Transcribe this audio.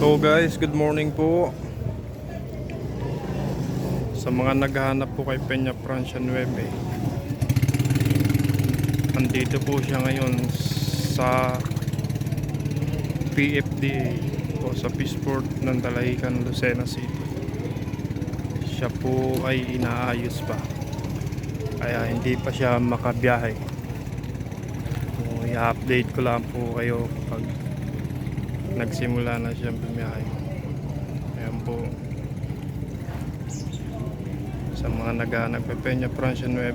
So guys, good morning po. Sa mga naghahanap po kay Peña Francia 9, andito po siya ngayon sa PFDA o sa Peaceport ng Dalahican, Lucena City. Siya po ay inaayos pa, kaya hindi pa siya makabiyahe. So, i-update ko lang po kayo pag nagsimula na siyang bumiyahe. Ayan po, sa mga naghahanap kay Peña Francia 9,